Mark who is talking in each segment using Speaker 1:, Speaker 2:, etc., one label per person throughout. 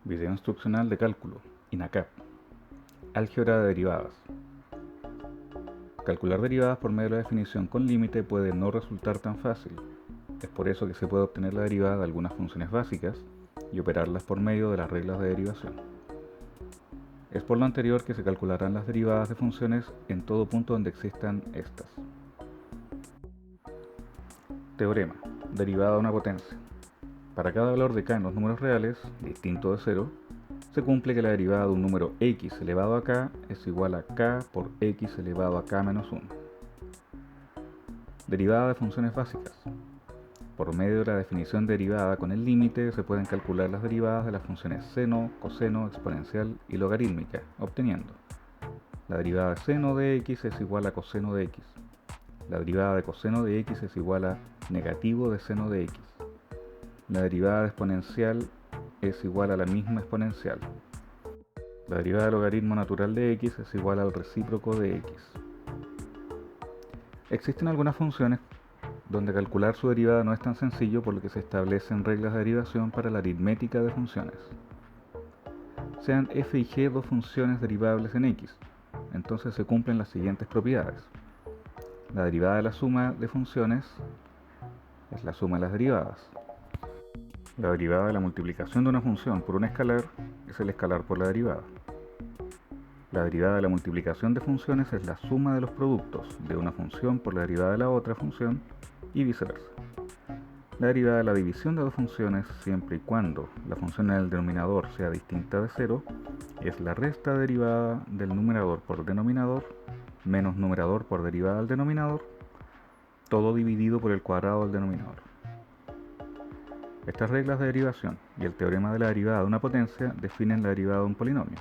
Speaker 1: Video instruccional de cálculo, INACAP. Álgebra de derivadas. Calcular derivadas por medio de la definición con límite puede no resultar tan fácil. Es por eso que se puede obtener la derivada de algunas funciones básicas y operarlas por medio de las reglas de derivación. Es por lo anterior que se calcularán las derivadas de funciones en todo punto donde existan estas. Teorema. Derivada de una potencia. Para cada valor de k en los números reales, distinto de 0, se cumple que la derivada de un número x elevado a k es igual a k por x elevado a k menos 1. Derivada de funciones básicas. Por medio de la definición derivada con el límite se pueden calcular las derivadas de las funciones seno, coseno, exponencial y logarítmica, obteniendo: la derivada de seno de x es igual a coseno de x. La derivada de coseno de x es igual a negativo de seno de x. La derivada de exponencial es igual a la misma exponencial. La derivada del logaritmo natural de x es igual al recíproco de x. Existen algunas funciones donde calcular su derivada no es tan sencillo, por lo que se establecen reglas de derivación para la aritmética de funciones. Sean f y g dos funciones derivables en x, entonces se cumplen las siguientes propiedades. La derivada de la suma de funciones es la suma de las derivadas. La derivada de la multiplicación de una función por un escalar es el escalar por la derivada. La derivada de la multiplicación de funciones es la suma de los productos de una función por la derivada de la otra función y viceversa. La derivada de la división de dos funciones, siempre y cuando la función en el denominador sea distinta de 0, es la resta derivada del numerador por denominador menos numerador por derivada del denominador, todo dividido por el cuadrado del denominador. Estas reglas de derivación y el teorema de la derivada de una potencia definen la derivada de un polinomio,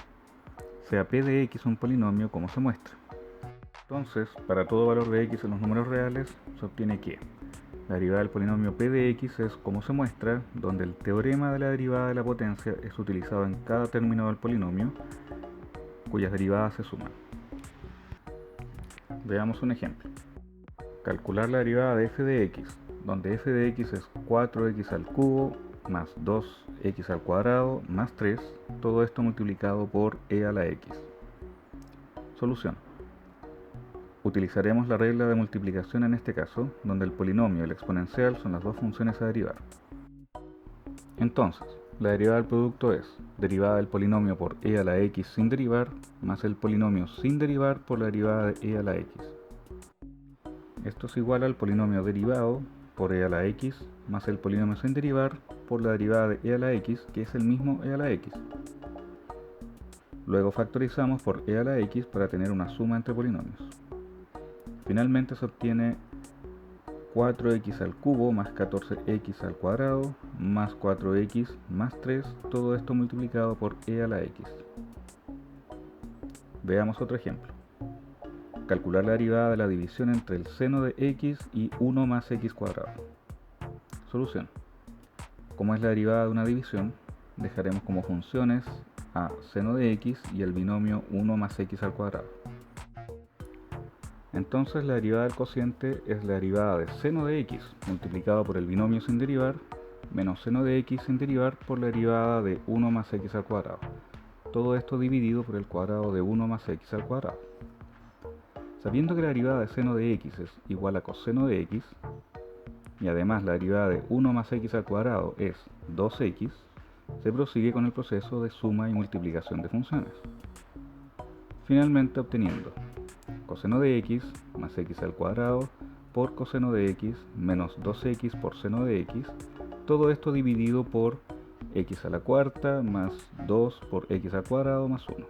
Speaker 1: sea p de x un polinomio como se muestra. Entonces, para todo valor de x en los números reales, se obtiene que la derivada del polinomio p de x es como se muestra, donde el teorema de la derivada de la potencia es utilizado en cada término del polinomio, cuyas derivadas se suman. Veamos un ejemplo. Calcular la derivada de f de x, donde f de x es 4x al cubo más 2x al cuadrado más 3, todo esto multiplicado por e a la x. Solución. Utilizaremos la regla de multiplicación en este caso, donde el polinomio y el exponencial son las dos funciones a derivar. Entonces, la derivada del producto es derivada del polinomio por e a la x sin derivar, más el polinomio sin derivar por la derivada de e a la x. Esto es igual al polinomio derivado por e a la x más el polinomio sin derivar por la derivada de e a la x, que es el mismo e a la x. Luego factorizamos por e a la x para tener una suma entre polinomios. Finalmente se obtiene 4x al cubo más 14x al cuadrado más 4x más 3, todo esto multiplicado por e a la x. Veamos otro ejemplo. Calcular la derivada de la división entre el seno de x y 1 más x cuadrado. Solución. Como es la derivada de una división, dejaremos como funciones a seno de x y el binomio 1 más x al cuadrado. Entonces la derivada del cociente es la derivada de seno de x multiplicado por el binomio sin derivar menos seno de x sin derivar por la derivada de 1 más x al cuadrado. Todo esto dividido por el cuadrado de 1 más x al cuadrado. Sabiendo que la derivada de seno de x es igual a coseno de x, y además la derivada de 1 más x al cuadrado es 2x, se prosigue con el proceso de suma y multiplicación de funciones, finalmente obteniendo coseno de x más x al cuadrado por coseno de x menos 2x por seno de x, todo esto dividido por x a la cuarta más 2 por x al cuadrado más 1.